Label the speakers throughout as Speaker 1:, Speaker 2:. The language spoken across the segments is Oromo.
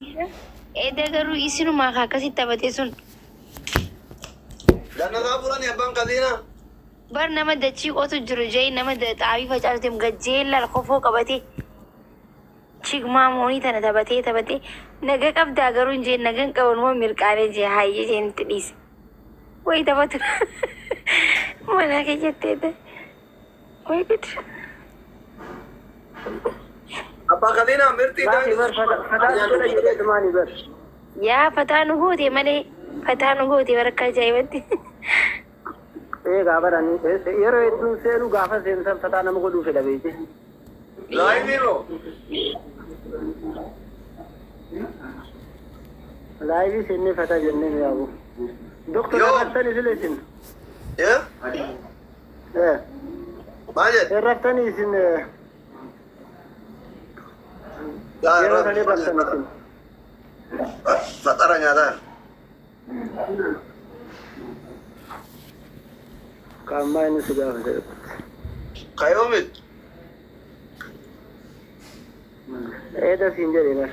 Speaker 1: Eda garuu isinuma akkasitti taphatee sun.
Speaker 2: Jannataa fuudhanii abbaan Kadiina.
Speaker 1: Bar nama dachii qotu jiru jee nama xaafii facaafateem gajjeellaa kofoo qabatee chigmaa moonii tana taphatee naga qabdaa garuu hin jeen nagan qabanuma mirqaanee jee hayyee jeenitti dhiise. Wayi taphatu mana kee jetteedha. Wayi gud.
Speaker 2: Abbaa Kadiina mirtii
Speaker 1: yaa fataa nu goote malee fataa nu goote baraka ajaa'ibatti.
Speaker 3: Gaafa yeroo hedduu seenu gaafa seensan fataa nama godhuu fedha beekte.
Speaker 2: Laayivii
Speaker 3: Laayivii seennee fataa jennee yaabu. Doktora raftanii sile isin.
Speaker 2: Maal jedhe?
Speaker 3: Raftanii isin yeroo sanii raftanii isin.
Speaker 2: Fatara nyaataa.
Speaker 3: Kamma ini sudah ada.
Speaker 2: Kayomit.
Speaker 3: Ada sinjir ini.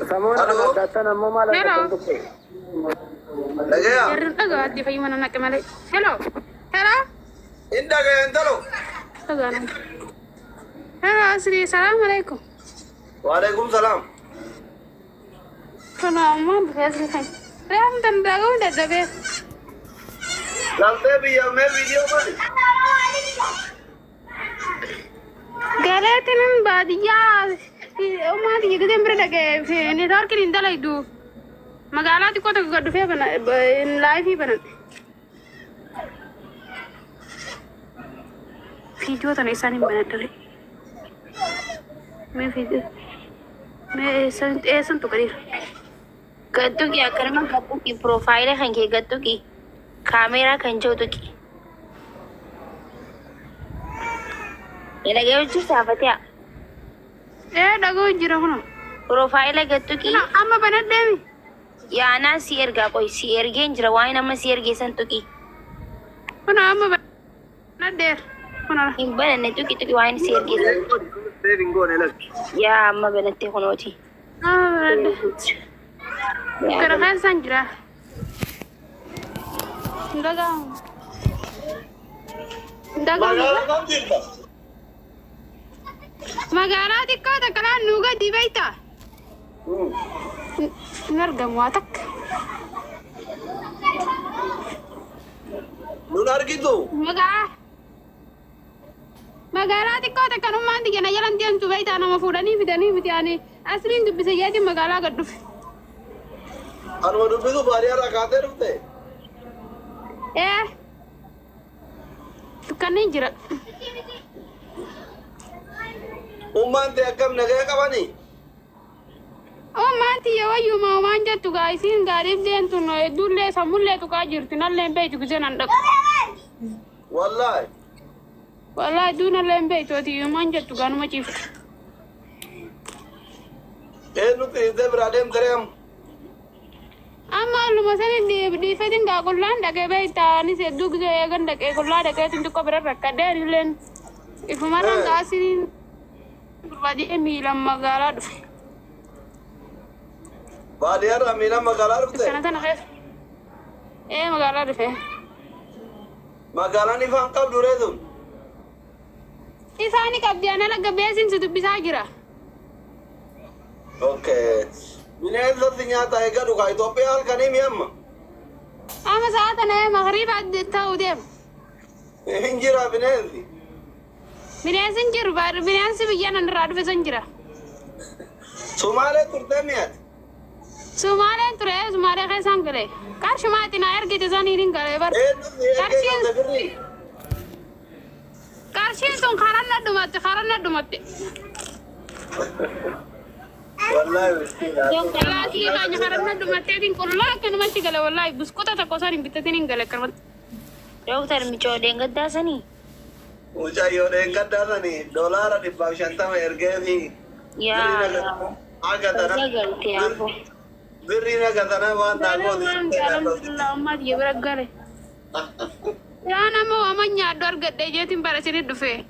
Speaker 3: Semua datang nama malah untuk.
Speaker 2: Lagi ya?
Speaker 4: Agak di fayu mana nak kemana? Hello.
Speaker 2: Indah gaya entalo.
Speaker 4: Agak. Hello, assalamualaikum.
Speaker 2: Waalaikumsalam.
Speaker 4: Kenapa biasa kan? Ram tanda kau dah jaga.
Speaker 2: Lalte भी मैं वीडियो पर
Speaker 4: गले तेरे बाद यार उम्र ये किधर मेरे लगे नेटवर्क के निंदा लाई दो मगाला तो कोई गड्ढे पे बना लाइव ही बना वीडियो तो नहीं सानी बना टले मैं वीडियो मैं ऐसा तो करी
Speaker 1: गत्तू की अकरमा गत्तू की प्रोफाइल है कि गत्तू की kamera kan jauh tu ki. Ini lagi uji sahabat ya.
Speaker 4: Dah kau jira mana?
Speaker 1: Profile lagi tu ki.
Speaker 4: Amma banat deh.
Speaker 1: Ya ana share ga koi share gen jira wai nama share ge san tu ki.
Speaker 4: Mana amma banat deh. Mana?
Speaker 1: Imban ne tu ki wai share ge san.
Speaker 2: saving go nelas.
Speaker 1: Ya amma banat te kono ti.
Speaker 4: Banat. Kerana san jira. Dagang. Magara dikko ta kala nuga dibaita. Narga muatak.
Speaker 2: Lunar gitu.
Speaker 4: Magara dikko ta kanu mandi gena jalan tian tubaita nama fudani bidani asrin tu bisa jadi magara gaddu.
Speaker 2: Anu dubi tu bari ara kate rufte.
Speaker 4: Tukang ni jerak.
Speaker 2: Umman te akam nagaya kabani.
Speaker 4: Oh mati ya wayu mau manja tu guys in garib den tu no dulle samulle tu ka jirtu na lembe tu kujen andak. Wallahi du na lembe tu ti manja tu ganu macam.
Speaker 2: Nu te de bradem terem.
Speaker 4: Amma lu masane di fedin ga kullan da ke baita ni se dug je ganda ke kulla da ke tindu ko berar rakade len ifumaran ga asirin badi emila magala du
Speaker 2: badi ara mina magala rufte
Speaker 4: kana khef magala du fe
Speaker 2: magala ni fan kab dure dum
Speaker 4: isani kabdiana la gabesin su bisa gira.
Speaker 2: Okay. Binez la nyata ega duka Ethiopia al kanim yamma.
Speaker 4: Ama saat ana maghrib ad tawdem.
Speaker 2: Injira binez.
Speaker 4: Binez injir bar binez biyana nrad fe sanjira.
Speaker 2: Sumale turtemiat.
Speaker 4: Sumale ke sangale. Kar shumati na erge te zani ring gale bar. Karshin tun kharan na dumatte.
Speaker 2: Wallahi miskina.
Speaker 4: Yang lagi banyak karena dumatte din kulla kan mati gale wallahi buskota ta kosarin bitatin gale karmat.
Speaker 1: Dokter mico dengadda sani.
Speaker 2: Uca yo dengadda sani. Dollar di bawshanta me ergevi.
Speaker 1: Ya.
Speaker 2: Aga dana.
Speaker 1: Ganti aku.
Speaker 2: Birina gadana wa nago.
Speaker 4: Alhamdulillah, amat ya beragare. manya dor gede jetin bara sini dufe.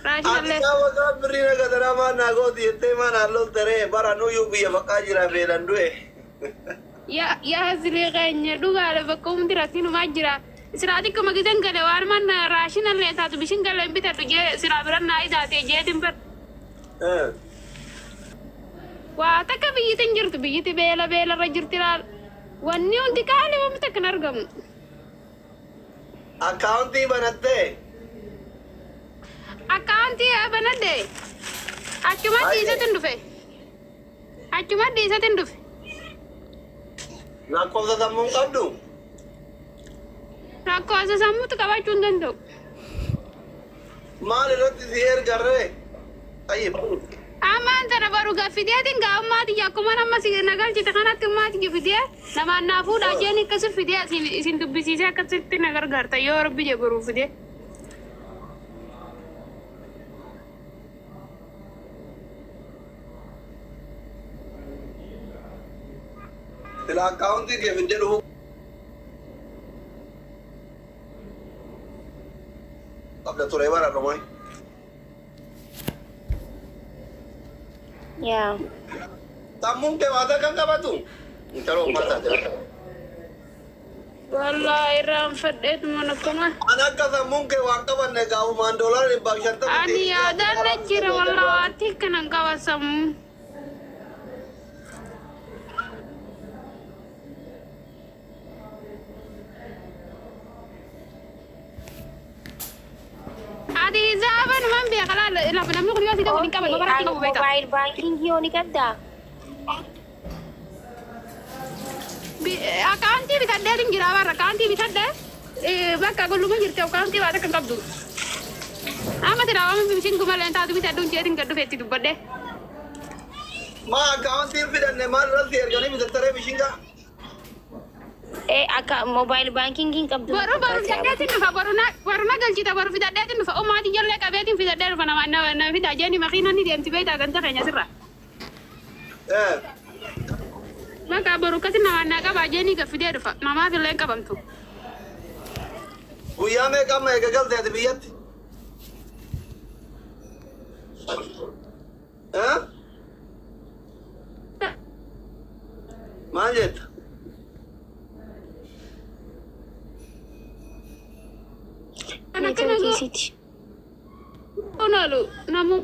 Speaker 4: Rashi
Speaker 2: Ati
Speaker 4: le.
Speaker 2: kawa ka birina ka drama na go diete mana lo tere bara no yu biya bakajira belan due.
Speaker 4: Ya hazili ganya duga le bakum diratinu majira. Sirati ko magidan gale warman rashi na le ta tu bishin gale bita tu je sirabiran na ida te jetin bar. Wa ta ka bi tinjir tu bi ti bela rajirtiral. Wanni undi kale wa mta kanargam.
Speaker 2: Accounti banatte.
Speaker 4: Accounti banade. Acuma di sa tendufe. Acuma di sa tendufe.
Speaker 2: Na ko sa mong kabdu.
Speaker 4: Na ko sa samu tu kawa chundan tu.
Speaker 2: Mal roti sier garre. Ayib.
Speaker 4: Aman tara baru gafidia tinggal mati ya kumana masih nagal cita kana mati gafidia nama nafu da jeni kasur fidia sin tu bisi sa kasur nagar garta yo rabbi je guru fidia
Speaker 2: Tila accounti ke video ru. Abda tu lebar apa mai?
Speaker 1: Yeah.
Speaker 2: Tamung ke wada kan ka batu? Chalo mata jara.
Speaker 4: wallahi ram fadet manakuma
Speaker 2: Anak ka tamung ke waka banne ka $1 ni bagshanta.
Speaker 4: ani ada najira wallahi tikkan kawasam adi zaban man bi khala la bana mi khuliyati da ni kabal barati ko beta
Speaker 1: Mobile banking hiyo ni kadda.
Speaker 4: akanti bi tadde din gira war akanti bi tadde bakka gollu ma jirte akanti wada kan kabdu amati rawa mi bishin kuma len ta du bi taddu jetin gaddu feti du badde
Speaker 2: Ma accounti fidanne mal rasi ergani bi tare bishinga.
Speaker 1: Aka mobile banking kin kabdu.
Speaker 4: baru tadde tin fa baru na galci ta baru fi tadde tin fa o ma di jalle ka betin fi tadde fa na fi tadde ni makina ni dem ti beta kan ta kanya sirra maka baru kasi na ka ba jeni ka fi de fa mama fi len ka bamtu
Speaker 2: Guya me kam ek gal de biyat. Majet.
Speaker 4: ana kana onalu namu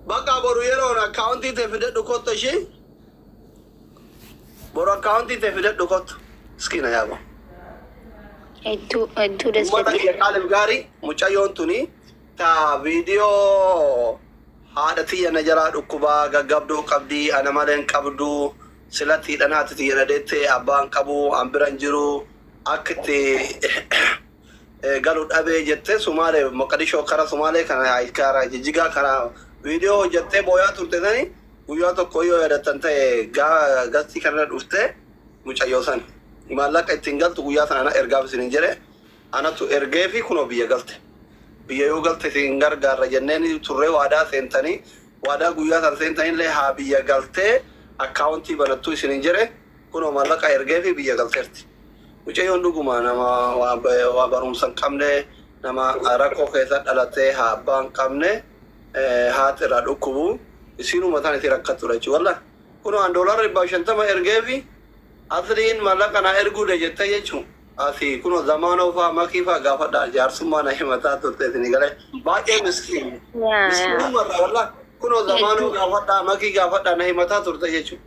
Speaker 2: Baka boru yero na accounti te fide dukot shi. Boru accounti te fide dukot. Skina yaba.
Speaker 1: Itu das
Speaker 2: Mata ya kalim gari mucayon tuni ta video hada tiya na jara dukuba gagabdo qabdi ana malen qabdu silati danati tiya na dete aban qabu ambiran jiru akte galu dhabe jette Somale Mogadisho kara Somale kana aikara jijiga kara video jette boya turte dani guya to koyo ya tante gasti kana dufte mucayosan malaka tingal tu guya sana ergab sininjere ana tu ergefi kuno biya galte biya yo galte singar garra jenneni turre wada sentani wada guya san sentani le ha biya galte accounti banatu sininjere kuno malaka ergefi biya galterti Ucayon duguma nama wa barum san kamne nama arako kesa dalate ha bang kamne ha tera dukubu isinu matane tera katura wala kuno $1 bashanta ma ergevi asrin malaka na ergu de jetta yechu asi kuno zamano fa makifa gafada jar suma na himata to te sinigale ba e miskin miskin wala kuno zamano gafada maki gafada na himata to te yechu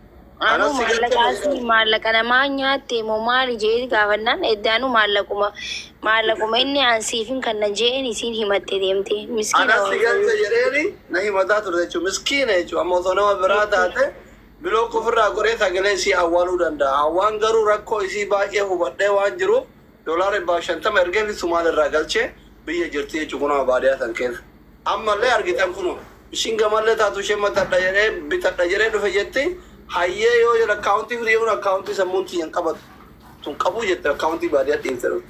Speaker 1: Anu malakasi malaka namanya te mo mali je gawanan edanu malakuma inni ansifin kan je ni sin himatte demte miskin
Speaker 2: ana sigal jereni nahi mata to te miskin e chu amozono berada te bilo kufra gore sagale si awalu danda awan garu rakko isi ba e hubadde wanjiru $1 ba shanta merge fi Somale ragalche biye jirti chu kuno abadiya tanken amma le argitan kuno shinga malle ta tu shema ta dajere bita dajere do fejette Haye yo jala county free una county samunti yang kabat tun kabu jetta county badiya tin seru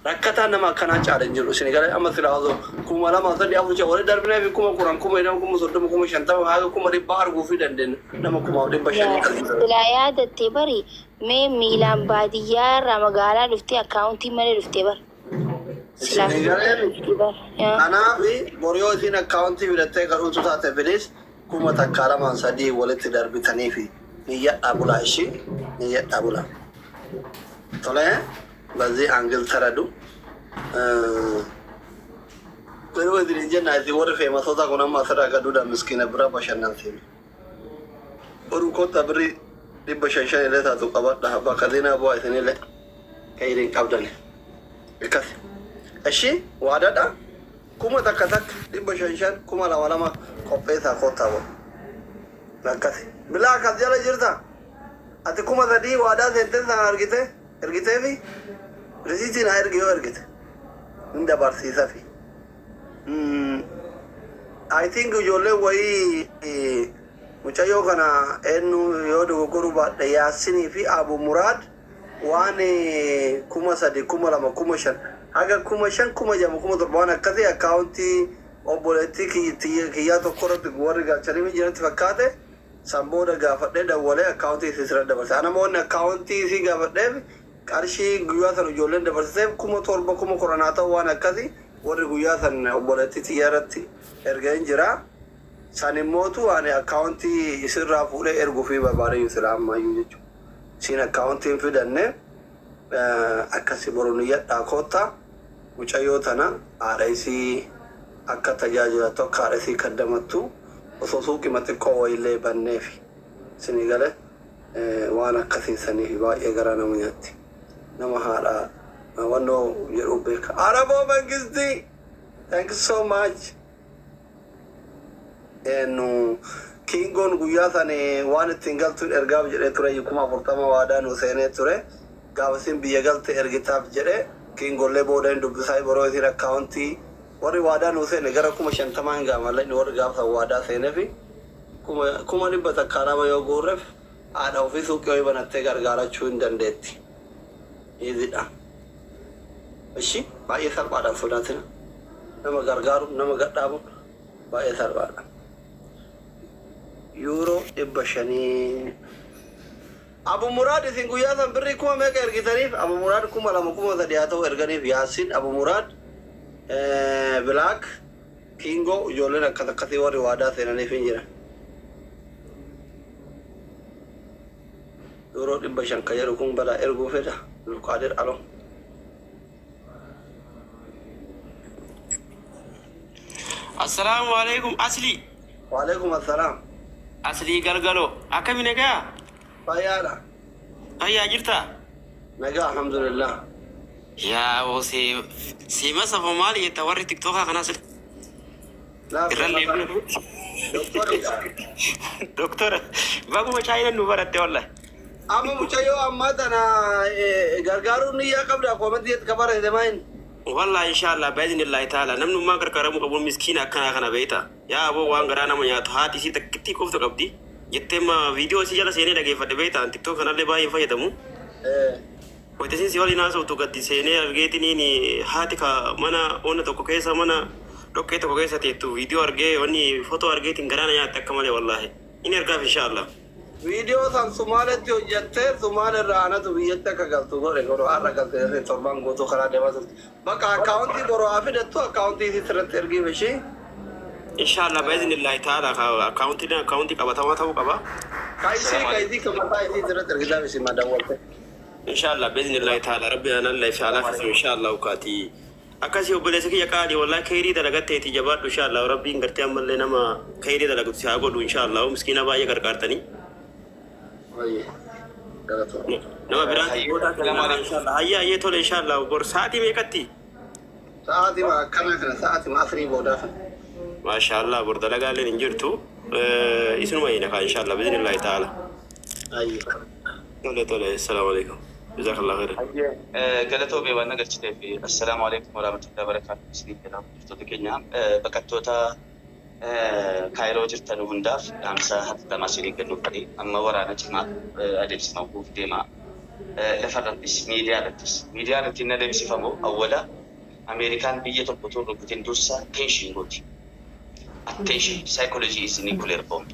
Speaker 2: rakata nama kana challenge ru sinigale amasira azo kumala ma sadi afu chawre darbne bi kuma kuran kuma ina kuma soddo kuma shanta ha kuma ri bahar go fi danden nama kuma de bashani
Speaker 1: dilaya datte bari me milan badiya ramagala lufti accounti mane lufte bar
Speaker 2: Anaa fi boriyoo isiin akkaawuntii fidattee garuutu taate filis kuma takkaa lamaan sadii walitti darbitanii fi niyyadhaa bulaa ishii niyyadhaa bulaa. Tolee bazii angil taradu. Yeroo isin jenna isin warri feemasoota kun amma asirraa gaduudha miskiina bira bashannansiin. Boruu kotta birrii 500 illee taatu qabadha bakka zinaa bu'aa isinillee ka'iriin qabdani. Akkasi. Ashi waadaadha. Kuma takka 500 kuma 2 qopheessaa kottaa bo'u. Akkasi. Bilaa akkas jala jirta. Ati kuma 3 waadaa seentee sana ergitee fi risiitii naa ergi yoo ergite. Hin dabarsiisa fi. I think ijoollee wayii mucayyoo kana eenyu yoo dogoggoruu baadhe Yaasinii fi Abu Muraad waan 3,000 2,000 5,000 haga 5,000 6,000 7,000 waan akkasii akkaawuntii obboleettii kiyyaa tokko irratti warri galchanii jiranitti fakkaate san booda gaafadhee dawwalee akkaawuntii isii sirra dabarse. Ana moonni akkaawuntii isii gaafadheef qarshii guyyaa san ijoolleen dabarseef 7,000 10,000 ta'u waan akkasii warri guyyaa san obboleettii xiyyaa irratti ergeen jira. San immootu waan akkaawuntii isirraa fuudhee erguu fi barbaadee isirraa ammayyuu jechuudha. Siin akkaawuntiin fidanne akkasii boruu niyyadhaa koottaa mucayyoo tana haadha isii akka tajaajilatu akka haadha isii kaddamattu osoo suuqima xiqqoo wayiillee banneefi isinii gale waan akkasii sanii baay'ee garaa nama nyaatti. Nama haadha wannoo jedhu beeka. Araboo Mangistii! Thank you so much. Enu Kingoon guyyaa sanii waan ittiin galtuun ergaaf jedhee ture 40,000 waadaa nu seenee ture. Gaafasiin biyya galte ergitaaf jedhee Kingoollee booda hin dubbisaa boroo isiin akkaawuntii warri waadaa nu seene gara 50,000 gaamalla warri gaafa waadaa seenee fi 100 takkaarama yoo guurreef haadha ofii suuqii wayii banattee gargaarachuu hin dandeetti. Iizidha. Ishi baay'ee salphaadhaan sodaatina. Nama gargaaru nama gadhaabu baay'ee salphaadha. Euro 500. Abu Murad isin guyyaa san birrii 1,000 meeqa ergitaniif? Abu Murad 2,000 3,000 haa ta'u erganiif Yaasin Abu Murad Black Kingo ijoolleen akkasii warri waadaa seenaniif hin jiran. Euro 500 ka jedhu kun balaa erguu fedha. Lukaadir alo.
Speaker 5: Assalamu alaikum Asli.
Speaker 2: Wa alaikum assalam.
Speaker 5: Asli galgalo. Akkami nagaa?
Speaker 2: Fayyaadha.
Speaker 5: Fayyaa jirta?
Speaker 2: Nagaa alhamdulillah.
Speaker 5: Yaa oosee siima safa maali jetta warri tiktookaa kanaas irrallee doktora baguma chaayina nu baratte wallahi.
Speaker 2: Amma mucayyoo ammaa tana gargaaruun niyyaa qabda koomantii itti kabara deemain.
Speaker 5: Wallahi inshallah bi'idhnillahi ta'ala namnu ma gargaaramu qabu miskiina akkana kana beeta. Yaa aboo waan garaa nama nyaatu haati isii takkitti qoftu qabdi. Jettee ma viidiyoo isii jala seenee dhageeffadhe beeta tiktook kanallee baay'ee fayyadamu. Wayitasiin si waliin haasa'utu gatti seenee argeetiniin haati ka mana onna tokko keessa mana dhoqqee tokko keessa teettu viidiyoo argee wanni footoo argeetiin garaana nyaatte akka malee wallahi. Inni ergaaf inshallah. Video
Speaker 2: san Somaalitti hojjettee Somaali irraa anatu biyyatti akka galtu godhe godhu har'a galtee torban guutuu karaa deemaa turte. Bakka akkaawuntii boroo haa fidattu akkaawuntii isii sirratti ergii bishii.
Speaker 5: Inshallah bi'idhnillahi ta'ala akkaawuntii qabatamaa ta'uu qaba.
Speaker 2: Kaisii kamataa isii sirratti ergitaa bishii madawwalte.
Speaker 5: Inshallah bi'idhnillahi ta'ala rabbi anallah fi ala fi inshallah ukati. Akkasii obboleessa kiyya qaali wallahi khayrii dalagatteeti jabaadhu inshallah rabbiin gartee ammallee nama khayrii dalagatu haa godhu inshallah miskiina baay'ee gargaartanii. Nama biraati booda kana inshallah hayya tole inshallah bor sa'aatii meeqatti?
Speaker 2: Sa'aatii akkana kana sa'aatii asrii booda.
Speaker 5: Maashaallah bor dalagaaleen hin jirtu isinuma ina ka inshallah bi'idhnillahi ta'ala. Tole assalamu alaikum. Jazakallah khair.
Speaker 6: Galatoo bee waan agarsiisee fi assalamu alaikum wa rahmatullahi wa barakatuh. Bismillah. Jirtoota keenya bakattoota Kaayiroo jirtan hundaaf dhaamsa hatattamaa isinii kennuuf fedhii amma waraana cimaa adeemsifamuuf deema. Lafarrattis miidiyaa irratti hin adeemsifamu awwala Ameerikaan biyya tokko tun rukutin dursa teenshin gooti. Attention psychology is nuclear bomb.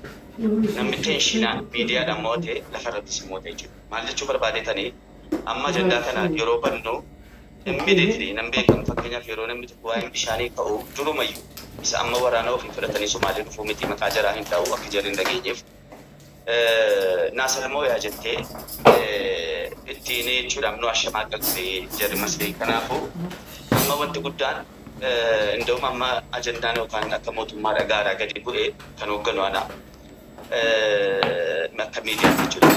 Speaker 6: Namni teenshinaan miidiyaadhaan mootee lafarrattis mootee jiru. Maal jechuu barbaadetanii amma jandaa kana yeroo bannu immediately nan beekam fakkeenyaaf yeroo namni tokko waa'ee bishaanii ka'u durumayyuu isa amma waraana ofii fudhatanii Somaalee dhufuu miti maqaa jaraa hin ta'u akka jarri hin dhageenyeef Naasalmoo yaa jettee ittiin jechuudhaan nu ashamaa qabdee jarri maslee kanaafuu amma wanti guddaan እንደውም amma ajandaan yookaan akka mootummaa dhagaaraa gadi bu'ee kan hoogganu ana akka miidiyaa jechuudha.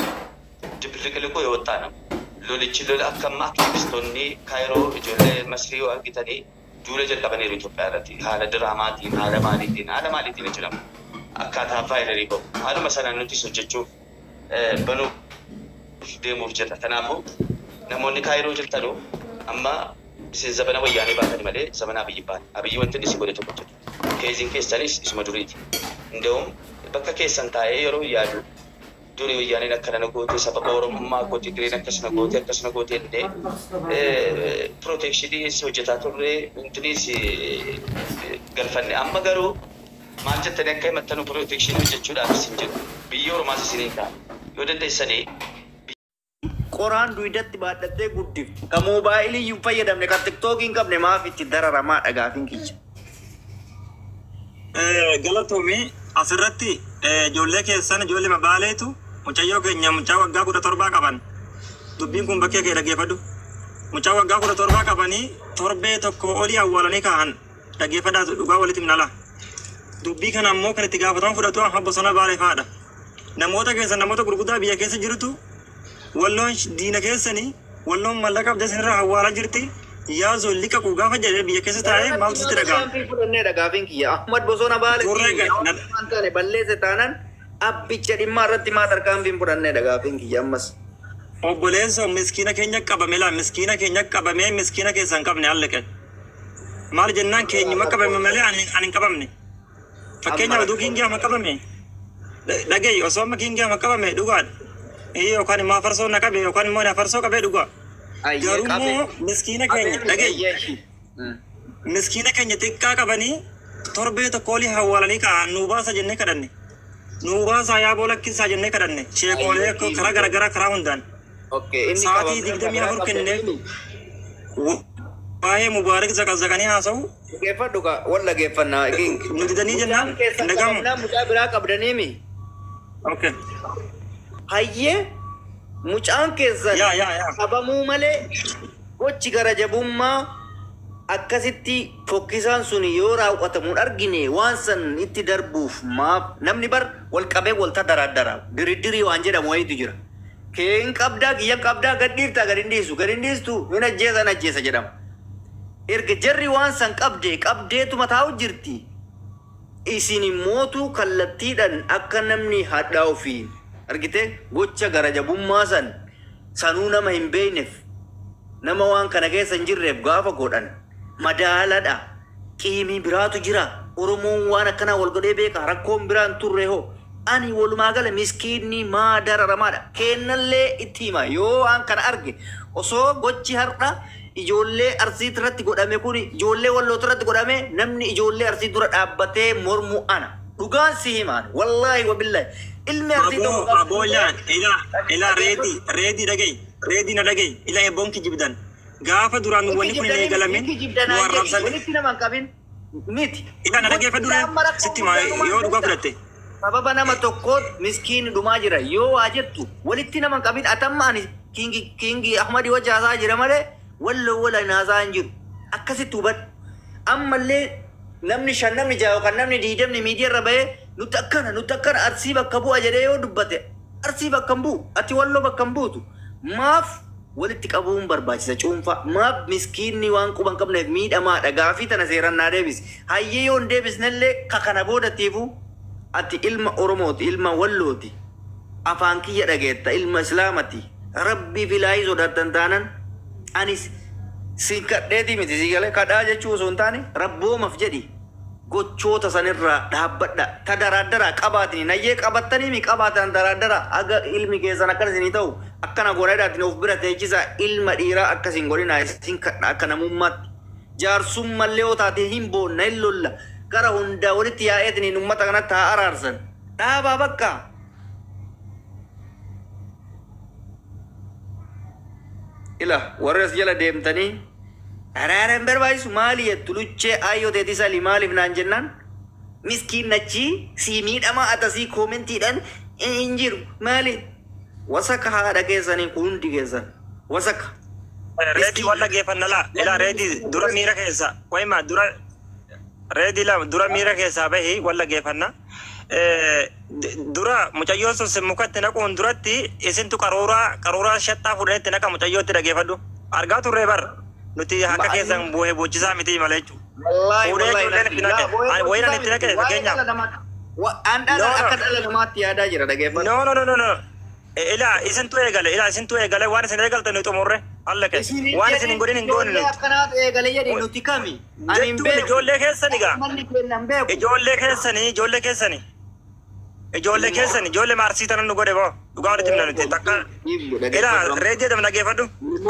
Speaker 6: Dibbilliqiliquu yoo wixxaa nama. Lolichi lola akka amma aktivistoonni kaayiroo ijoollee masrii yoo argitanii duula jalqabaniiru Itoophiyaa irratti haala diraamaatiin haala maaliitiin jedhama. Akkaataa faayilarii qabu. Haaluma sanaan nuti hojjechuuf banuuf deemuuf jirra. Kanaafuu namoonni kaayiroo jirtanuu amma isin zabana wayyaanee baatani malee zabana abiyyi baate. Abiyyi wanti inni si godhe tokko jiru. Keeziin keessanis isuma duriiti. Inda'uum bakka keessan taa'ee yeroo yaadu durii wayyaaneen akkana na goote sababa Oromummaa goote Tigireen akkasuma goote illee protekshinii hojjetaa turre intinis galfanne. Amma garuu maal jettanii akka himattanu protekshinii hojjechuudhaaf isin jiru. Biyya Oromaas isiniin ta'a. Yoo dandeessanii
Speaker 7: qoraan duwidatti baadhattee guddiftu ka moobaayilii iyyuu fayyadamne ka tiktookiin qabne maaf itti dararamaa dhagaafiin kiyya.
Speaker 8: Galatoomii asirratti ijoollee keessan ijoollee mabaaleetu mucayyoo keenya mucaa waggaa 17 qaban dubbiin kun bakkee kee dhaggeeffadhu. Mucaa waggaa 17 qabanii torbee tokko olii awwaalanii ka'an dhaggeeffadhaatu dhugaa walitti minala. Dubbii kana ammoo kan itti gaafatamu fudhatu amma bosona baalee fa'aadha. Namoota keessan namoota gurguddaa biyya keessa jirutu walloon diina keessanii walloon mallaqa abdii sinirraa hawwaala jirti yaa zolli qaquu gaafa jedhee biyya keessa taa'ee maaltu sitti dhaga'ama.
Speaker 7: Fudhannee dhagaafiin kiyya Ahmad bosona baalee balleesse taanaan abbicha dhimmaa irratti maa tarkaanfiin fudhannee dhagaafiin kiyya ammas.
Speaker 8: Obboleessa miskiina keenya qabame laa miskiina keenya qabamee miskiina keessan qabne hallaqe. Maal jennaan keenyuma qabame malee ani hin qabamne. Fakkeenyaaf aduu kiingiyaa ma qabame. Dhagayi osoo amma kiingiyaa ma qabame dhugaadha. Yookaan immoo farsoo na qabe yookaan immoo na farsoo qabee dhugaa. Garuu miskiina keenya dhagayi. Miskiina keenya xiqqaa qabanii torbee tokko olii hawwaalanii ka'an nuu baasa jennee kadhanne. Nuu baasa yaaboo lakkisaa jennee kadhanne. Sheekoolee karaa garaagaraa karaa hundaan. Sa'aatii 24 kennee waa'ee mubaarak zakazakanii haasa'u.
Speaker 7: Geeffadhu ka walla geeffannaa.
Speaker 8: Nuti danii jennaan ndagamu.
Speaker 7: Mucaa biraa qabdaniimi. Hayyee mucaan keessan qabamuu malee gochi gara jabummaa akkasitti fokkisaan sun yoo raawwatamu argine waan san itti darbuuf maaf namni bar wal qabee walta daraddara diridirii waan jedhamu wayitu jira. Keen qabdaa kiyyan qabdaa gadhiiftaa gad hin dhiistu hin ajjeesa jedhama. Erga jarri waan san qabdeetuma taa'u jirti. Isin immootu kallattiidhaan akka namni hadhaa ofii argite gocha gara jabummaa sanuu nama hin beekneef nama waan kana keessa hin jirreef gaafa godhan madaaladha. Qiimii biraatu jira. Oromoon waan akkanaa wal godhee beeka rakkoon biraan turre hoo ani walumaa gala miskiinni maa dararamaadha. Kennallee itti hima yoo waan kana arge osoo gochi har'a ijoollee arsii irratti godhame kun ijoollee walloo irratti godhame namni ijoollee arsii dura dhaabbatee mormu ana dhugaan si himaan wallaahi wabillahi ilmi arsii tokko
Speaker 8: aboolaan ila reedii dhagayi na dhagayi ila eebboonki jibdan gaafa duraan wanni kun hin eegalamin nu arrabsan
Speaker 7: walitti nama hin qabin miti
Speaker 8: ila na dhageeffadhu sitti maa yoo dhugaa fudhatte
Speaker 7: sababa nama tokkoot miskiin dhumaa jira yoo waa jettu walitti nama hin qabin atamma ani kiingi Ahmadi wajaasaa jira malee walloo wala naasaa hin jiru akkasitti hubadhu. Ammallee namni 5 namni 6 yookaan namni 20 miidiyaa irra bahee nuti akkana arsii bakka bu'a jedhee yoo dubbate arsii bakka hin bu'u ati walloo bakka hin buutu maaf walitti qabuun barbaachisa cuunfaa maaf miskiinni waan quban qabneef miidhamaadha gaafii tana seerannaa deebisi hayyee yoo hin deebisnellee kakana boodatiifu ati ilma Oromooti ilma wallooti afaan kiyya dhageetta ilma Islaamati rabbii filaayii sodaattan taanan anis sin kadheetii miti si galee kadhaa jechuu osoo hin taane rabboomaaf jedhi gochoota sanirraa dhaabbadha ta daraaddaraa qabaatini nayyee qabattanii mi qabaatan daraaddaraa aga ilmi keessan akkas isinii ta'u akkana goreedhaatiin of bira teechisaa ilma dhiiraa akkas hin godhinaa isin kadha akka namummaatti jaarsummallee yoo taate hin boonna hin lolla gara hundaa walitti yaa'eetiniin ummata kanatti haa araarsan dhaabaa bakka. Ila warres jala deemtanii Araaraan barbaachisu maali jettu luchee ayyoo teetii salii maaliif naan jennaan miskiin nachi sii miidhama atasii koomentiidhaan hin jiru maali wasaka haadha keessanii hundi keessan wasaka.
Speaker 8: Reedi walla geeffanna laa ila reedi dura miira keessa wayima dura reedi la dura miira keessa bahi walla geeffanna dura mucayyoo sun mukatti naquun duratti isintu qaruuraa shattaa fudhanetti naqa mucayyootti dhageeffadhu argaa turree bar nuti akka keessan bu'ee bochisaa miti malee jechuudha. Fuudhee ijoolleen itti naqe wayina itti naqe fakkeenyaaf.
Speaker 7: Akka dhala namaatti yaadaa jira dhageeffadhu.
Speaker 8: No. Ila isintu eegale waan isin eegaltan nuti xumurre allaqe waan isin hin godhin hin goone nuti.
Speaker 7: Akkanaatu eegale jedhi nuti kami.
Speaker 8: Jechuun ijoollee keessanii gaa. Ijoollee keessanii ijoollee maarsii tanan nu godhe boo dhugaa walitti himna nuti takka. Ila reedii na dhageeffadhu.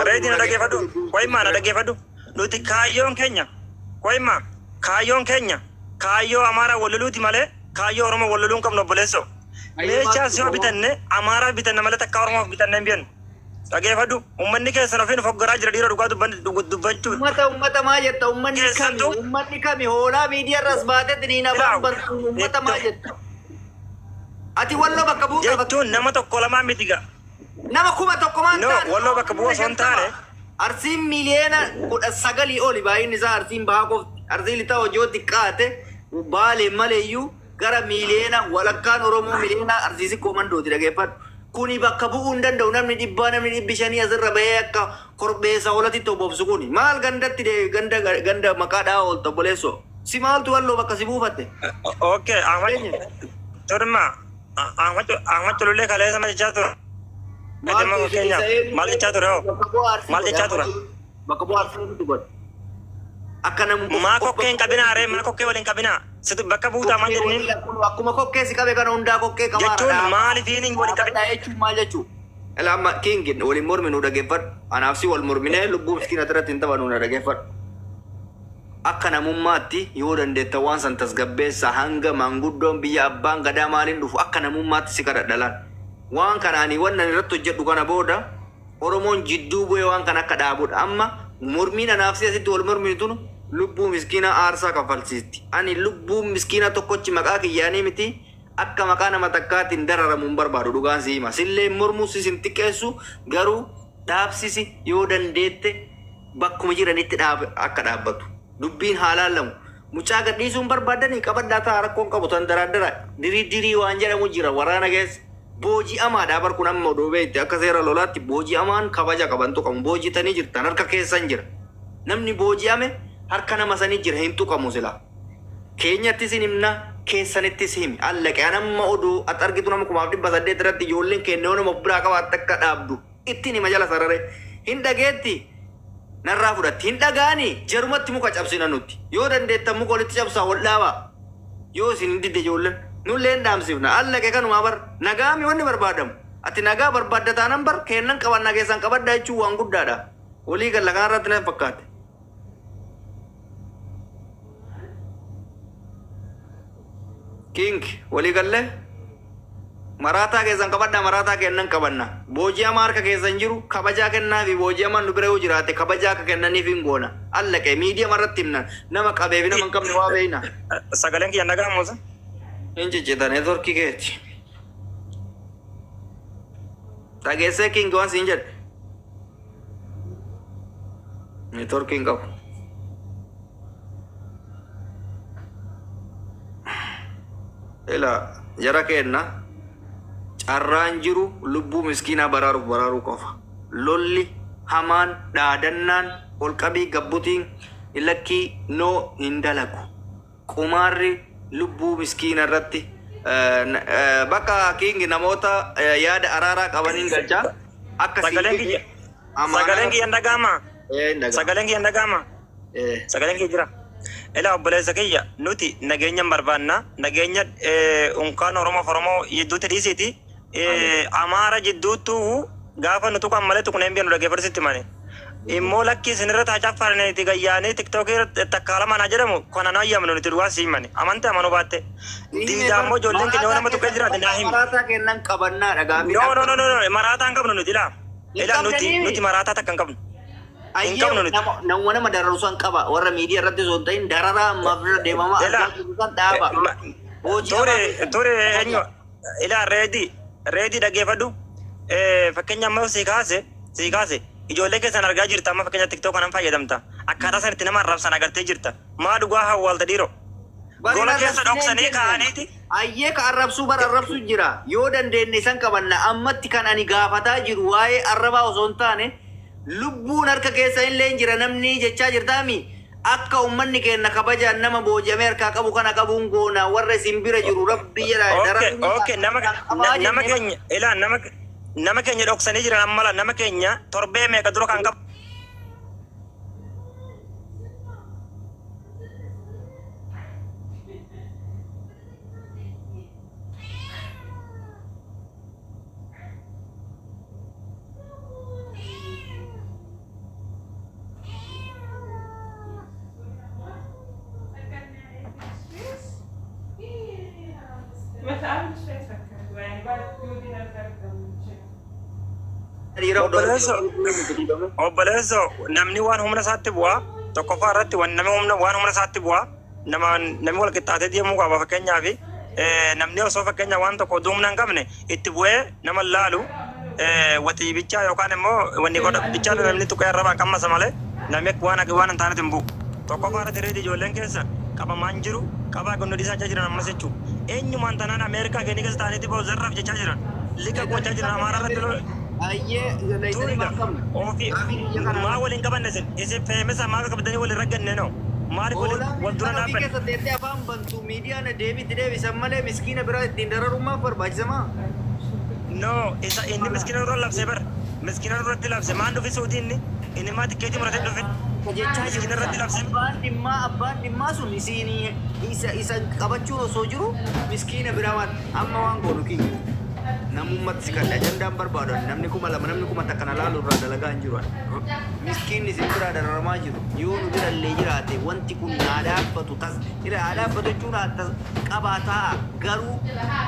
Speaker 8: Reedii na dhageeffadhu. Qoyimmaa na dhageeffadhu. Nuti kaayyoon keenya kaayyoo Amaaraa walloluuti malee kaayyoo Oromoo walloluun qabnu obboleessoo. Meeshaa si bitanne Amaaraa bitanne malee takka Oromoof bitanne hin biyannu. Dhageeffadhu uummanni keessan ofiin foggaraa jira dhiira dhugaa dubbachuu.
Speaker 7: Uummata maa jetta uummanni kami hoolaa miidiyaarras baatetti niin afaan bartu uummata maa jetta. Ati walloo bakka bu'u qaba.
Speaker 8: Jechuun nama tokko lamaa miti gaa.
Speaker 7: Nama kuma tokko maan
Speaker 8: taane. Walloo bakka bu'u osoo hin taane.
Speaker 7: Arsiin miliyoona 19 oli baay'inni isaa arsiin bahaa qofti. Arsiin lixa hojii xiqqaate baalee maleeyyuu gara miliyoona walakkaan Oromoo miliyoona arsiisi koomandooti dhageeffadhu. Kuni bakka bu'uu hin danda'u namni 500 asirra bahee akka korbeessa hoolatitti obobsu kuni. Maal gandatti ganda maqaa dhahaa oolta obboleessoo. Si maaltu walloo bakka si buufatte?
Speaker 8: Okay, Turma. Ahmad Tululee kaleessa maal jechaa ture? Maal jechaa ture hoo? Maal jechaa ture?
Speaker 7: Bakka bu'aa arsiin godha. Akka namu
Speaker 8: maa kokkee hin qabinaa ree maa kokkee waliin qabinaa situ bakka buutaa maal jedhaniin
Speaker 7: akkuma kokkee si qabe kana hundaa kokkee qabaadha
Speaker 8: jechuun maalifiin hin waliin qabinaa
Speaker 7: jechuun maal jechuun elama kingin waliin morminu dhageeffadhu anaaf si wal morminee lubbuu miskiina irratti hin taphanu na dhageeffadhu akka namummaatti yoo dandeetta waan san tasgabbeessa hanga manguddoon biyya abbaan gadaa maaliin dhufu akka namummaatti si kadhadhalaan waan kanaanii wannan irratti hojjedhu kana booda Oromoon jidduu bu'ee waan kan akka dhaabudha amma mormiin anaaf si asitti wal morminu lubbuu miskiina aarsaa kafalsiisti. Ani lubbuu miskiina tokkochi maqaa kiyyaanii miti akka maqaa nama takkaatiin dararamu hin barbaadu dhugaan si hima. Sillee mormuu si sin xiqqeessu garuu dhaabsisi yoo dandeette bakkuma jiranitti akka dhaabbatu. Dubbiin haalaan lamu. Mucaa gadhiisuu hin barbaadanii qabaddaa ta'a rakkoon qabu tan daraddara dirii waan jedhamu jira waraana keessa. Booji'amaadhaa bar kun amma odoo beekte akka seera lolaatti booji'amaan kabaja qabantu qabu. Boojitanii jirtan harka keessan jira. Namni booji'ame harka nama sanii jira hin tuqamu sila. Keenyattis hin himna keessanittis himi. Allaqee anamma oduu ati argitu nama 1800 irratti ijoolleen kennee nama biraa qabaatti akka dhaabdu ittiin hima jala sarare hin dhageetti narraa fudhatti hin dhagaanii jarumatti muka cabsina nutti yoo dandeettan muka walitti cabsaa wal dhaabaa yoo isin hin didde ijoolleen nulleen dhaamsifna allaqee kanuma bar nagaami wanni barbaadamu ati nagaa barbaadda taanan bar kennan qabannaa keessan qabaddaa jechuun waan guddaadha walii galla kanarratti na fakkaate. King walii galle maraataa keessan qabaddaa maraataa kennan qabanna booji'amaa harka keessan jiru kabajaa kennaa fi booji'amaan nu bira yoo jiraate kabajaa akka kennaniif hin goona allaqee miidiyaa marratti himnan nama qabee fi nama hin qabne waa beeyna.
Speaker 8: Sagaleen kiyyan dhaga'amuusa.
Speaker 7: Hin ciccita neetworkii keeti. Dhageessee King waan siin jedhe neetworkii hin qabu. Ela jara kenna carraan jiru lubbuu miskiinaa baraaruuf qofa. Lolli hamaan dhaadannaan olqabii gabbutiin ilakkii noo hin dalagu. Qumaarri lubbuu miskiina irratti bakka King namoota yaada araaraa qabaniin galchaa akka
Speaker 8: sagaleen kiyyan dhaga'ama. Sagaleen kiyyan dhaga'ama. Sagaleen kiyya jira. Ela obboleessa kiyya nuti nageenya barbaanna nageenya unkaan Oromoo jidduutti dhiisiti Amaara jidduuttu gaafa nuti kan malee tuqneen biyyanu dhageeffarsitti mane immoo lakkii isinirra taacaffarneeti gayyaanii tiktookii takkaalamaan haa jedhamu kana na ayyamnu nuti dhugaa sii mane amante amanuu baatte diidaa immoo ijoolleen keenya nama tuqee jiraate naa himi.
Speaker 7: Maraataa kennan qabannaa dhagaa.
Speaker 8: No maraataa hin qabnu nuti ila nuti maraataa takka hin qabnu. qabnu nuti.
Speaker 7: Nama dararusan qaba warra miidiyaa irratti osoo hin ta'in dararaa ammaaf irra deemama argaa dhaaba.
Speaker 8: Ture eenyu ilaa reedii dhaggeeffadhu. Fakkeenya amma sii kaase ijoollee keessan argaa jirta amma fakkeenya TikTok kanan fayyadamta. Akkaataa sanitti nama arrabsan agartee jirta. Maa dhugaa hawwaalta dhiiroo. Gola keessa dhoksanii kaa'aniiti.
Speaker 7: Ayyee ka arrabsuu bara arrabsuu jira. Yoo dandeenye san qabanna ammatti kan ani gaafataa jiru waa'ee arrabaa osoo hin taane lubbuun harka keessa illee jira namni jechaa jirtaami. Akka uummanni keenya kabajaan nama booji'amee harkaa qabu kana qabuun goona warra isin bira jiru rabbi jedha.
Speaker 8: Okay, nama keenya ilaa nama keenya dhoksanii jiran ammala nama keenya torbee meeqa dura kan qabu. Obboleesso namni waan humna isaatti bu'aa tokkoffaa irratti waan humna isaatti bu'aa namni wal qixxaatee deemuu qaba fakkeenyaaf namni osoo fakkeenya waan tokko humna hin qabne itti bu'ee nama laalu watii bichaa yookaan immoo wanni godha bichaa namni tuqee arrabaa qammasa malee namni waan hin taanetti hin bu'u. Tokkoffaa irratti reedi ijoolleen keessa qabamaan jiru qabaa gonnoo dhiisaa jiran ammas jechuudha. Eenyumaan tanaan Ameerikaa keenya keessa ta'aniiti ba'u zarraaf jechaa jiran liqa gochaa jiran Amaaraa irratti maa waliin qabanne isin feemisa maa qabdanii waliin ragganne noo maaliif wal dura dhaabbanne.
Speaker 7: Keessa teessee afaan bantu miidiyaan deebisan malee miskiina biraa ittiin dararummaaf barbaachisamaa.
Speaker 8: No isa inni miskiina dura labsee bara miskiina duratti labse maan dhufi suutiin inni maa tikkeetii muratee dhufe. Miskiina irratti labse.
Speaker 7: Abbaan dhimmaa sun isa qabachuun osoo jiru miskiina biraa amma waan goonu kiyya. Namummatti si kan ajandaan barbaadu namni kuma lama namni kuma takka na laalu irraa dalagaa hin jiru. Miskiinni isin biraa dararamaa jiru yoo nu bira illee jiraate wanti kun haa dhaabbatu haa dhaabbatu jechuun qabaataa garuu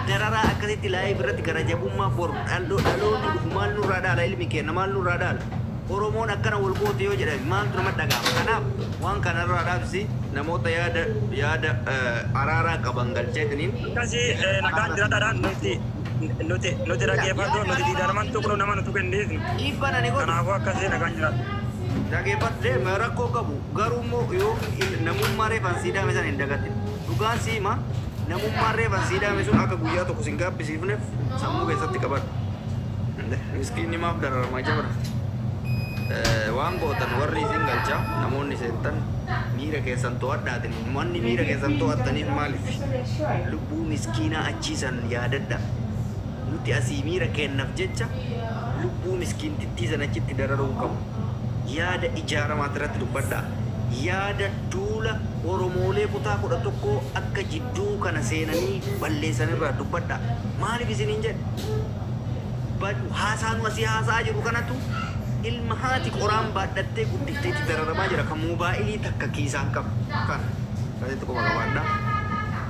Speaker 7: dararaa akkasitti laayee biratti gara jabummaa boru dhaloonni dhufu maal nurraa dhaala ilmi kenna maal nurraa dhaala. Oromoon akkana wal goote yoo jedhame maaltu nama dhaga'ama. Kanaaf waan kanarraa dhaabsi namoota yaada araaraa qaban galcheetiniin.
Speaker 8: Akkasii nagaan jiraadhaan nuti dhaggeeffadhu nuti diidaraman tuqnu nama nutu kenneefnu.
Speaker 7: Dhiibbaan ani godhu.
Speaker 8: Kanaafuu akkasii nagaan jiraadha.
Speaker 7: Dhaggeeffadhee rakkoo qabu garuu immoo yoo namummaa reefan siidame sana hin dagatin. Dhugaan siima namummaa reefan siidame sun akka guyyaa tokko sin gaabbisiifneef sammuu keessatti qabadhu. Miskiinni maaf dararamaa jabara. Waan gootan warri isin galcha namoonni seentan miira keessan to'adhaatin manni miira keessan to'attaniif maaliif lubbuu miskiinaa achiisan yaadadha. Nuti asii miira kennaaf jecha lubbuu miskiintittii san achitti dararuu qabu. Yaada ijaaramaa irratti dubbadhaa. Yaada duula Oromoolee kutaa 11 akka jidduu kana seenanii balleessan irraa dubbadhaa. Maaliif isin hin jedhe? Haasaanu asii haasaa jiru kanatu ilma haati qoraan baadhattee guddifteetti dararamaa jira kan moobaayilii takka kiisaan qabu kan asitti qoma qabaadha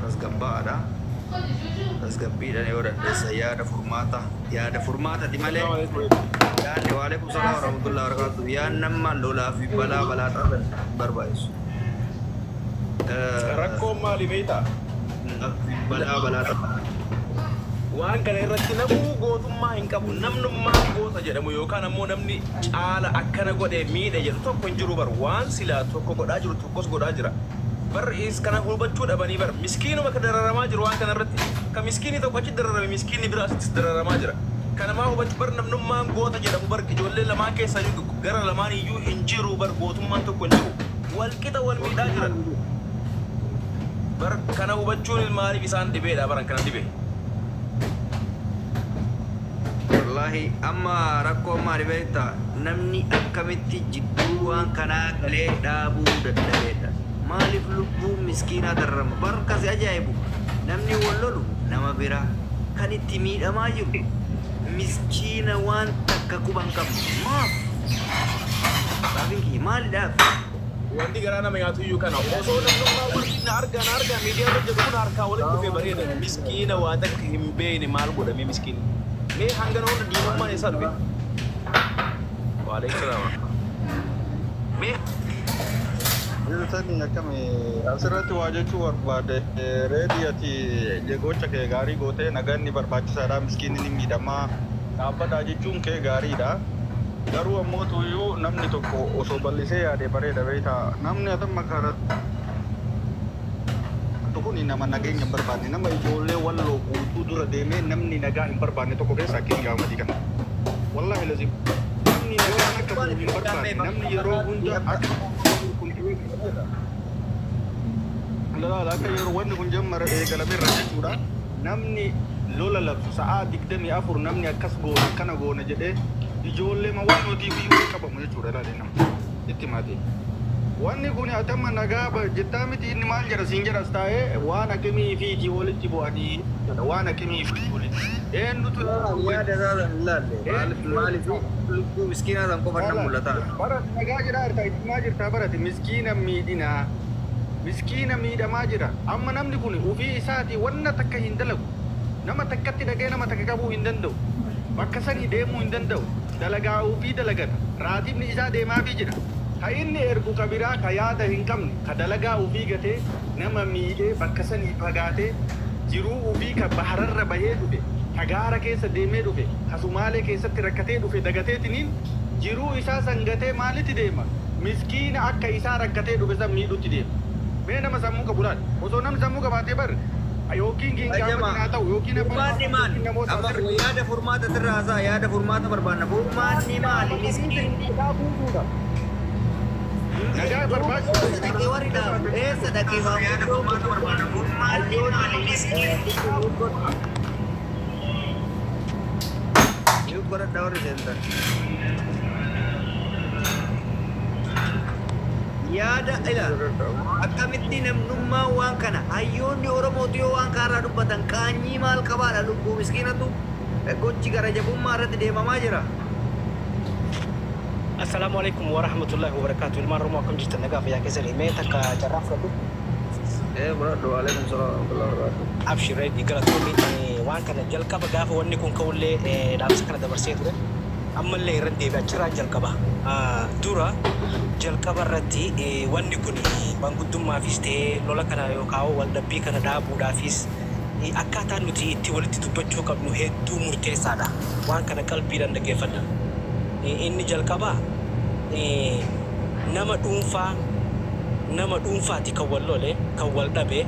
Speaker 7: tasgabbaadha tasgabbiidhaan yoo dandeessa yaada furmaatati malee yaadni waalaikum salaam wa rahmatullahi wa barakatuh yaan nama lolaa fi balaa barbaachisu
Speaker 9: rakkoon maali beektaa
Speaker 7: balaa
Speaker 9: waan kana irratti namuu gootummaa hin qabu namnummaa goota jedhamu yookaan ammoo namni caala akkana godhee miidhe jedhu tokko hin jiru bar waan silaa tokko godhaa jiru tokkos godhaa jira bar is kana hubachuu dhabanii bar miskiinuma ka dararamaa jiru waan kana irratti ka miskiinii tokko achi dararame miskiinni biraa asitti dararamaa jira kana maa hubachuu bar namnummaan goota jedhamu bar ijoollee lamaan keessaa gara lamaan iyyuu hin jiru bar gootummaan tokko hin jiru wal qixa wal miidhaa jiran bar kana hubachuun maaliif isaan dhibeedha baran kana dhibee.
Speaker 7: Wallahi amma rakkoo maali beektaa namni akkamitti jidduu waan kanaa galee dhaabuu dadhabeedha. Maaliif lubbuu miskiinaa dararama barkasi ajaa'ibu namni wal lolu nama biraa kan itti miidhamaa jiru miskiina waan takka quban qabu maaf saafinkii maalidhaaf.
Speaker 9: Wanti garaa nama nyaatu iyyuu kana osoo namnummaa waliin argaa miidiyaa irra jedhu kun harkaa walitti dhufee bareeda miskiina waan takka hin beekne maal godhamee miskiinni. Mee hanga nama diinummaan isaa dhufe. Waalaikum salaam.
Speaker 10: Sani akkami asirratti waa jechuu barbaade reediyati jegocha kee gaarii gootee naganni barbaachisaadha miskiinni ni miidhamaa dhaabbataa jechuun kee gaariidha. Garuu ammoo tuyyuu namni tokko osoo bal'isee yaade bareeda beektaa namni atamma kana kun nama nageenya hin barbaanne nama ijoollee walloo guutuu dura deemee namni nagaa hin barbaanne tokko keessaa King Ahmad kana. Wallahi lazim namni nagaa akka hin barbaanne namni yeroo hunda akka Lala akka yeroo wanni kun jammara eegalame irra jechuudha. Namni lola labsu sa'aa 24 namni akkas goone kana goone jedhee ijoollee ma waan nuti iyyuu qabamu jechuudha laale nama. Itti maatee. Wanni kun atamma nagaa jettaa miti inni maal jedha siin jedhas taa'ee waan akkamii fi walitti bu'anii waan akkamii fi walitti. Eenyutu
Speaker 7: yaada isaa laalle maaliif lubbuu miskiinaa san qofa nama mul'ata.
Speaker 10: Bara nagaa jedhaa irtaa ittimaa jirtaa barate miskiina miidhinaa. Miskiina miidhamaa jira. Amma namni kun ofii isaatii wanna takka hin dalagu. Nama takkatti dhagee nama takka qabuu hin danda'u. Bakka sanii deemuu hin danda'u. Dalagaa ofii dalagata. Raatibni isaa deemaafii jira. Ka inni ergu ka biraa ka yaada hin qabne ka dalagaa ofii gatee nama miidhee bakka sanii fagaatee jiruu ofii ka bahararra bahee dhufe ka gaara keessa deemee dhufe ka Sumaalee keessatti rakkatee dhufe dagateetiniin jiruu isaa san gatee maalitti deema? Miskiina akka isaa rakkatee dhufe san miidhutti deema. Mee nama sammuu qabu laal osoo namni sammuu qabaatee bar yookiin giingaa haa ta'u yookiin
Speaker 7: furmaanni maali? Amma yaada furmaata irraa haasaa yaada furmaata barbaanna. Furmaanni maali? Miskiinni
Speaker 10: nagaa barbaachisu.
Speaker 7: Sadaqee warri dhaabu sadaqee waan yaada furmaata barbaanna. Furmaanni maali? Miskiinni yuk godhadhaa warri seentan. Yaada ila akkamitti namnummaa waan kana hayyoonni Oromooti yoo waan kaarraa dubbatan qaanyii maal qabaadha lubbuu miskiinatu gochi gara jabummaa irratti deemamaa jira.
Speaker 11: Assalamualaikum warahmatullahi wabarakatuh. Ilmaan Oromoo akkam jirtan nagaa fayyaa keessanii mee takka carraa fudhadhu.
Speaker 7: Baradhu alaikum salaam warahmatullahi wabarakatuh.
Speaker 11: Abshiree digalatoonni waan kana jalqaba gaafa wanni kun ka'ullee dhaamsa kana dabarsee ture. Ammallee irra deebi'aa jiraan jalqaba. Dura jalqaba irratti wanni kun manguddummaafis ta'ee lola kana yookaan waldhabbii kana dhaabuudhaafis akkaataan nuti itti walitti dubbachuu qabnu hedduu murteessaadha. Waan kana qalbiidhaan dhaggeeffadha. Inni jalqaba nama dhuunfaati kan wal lole kan wal dhabe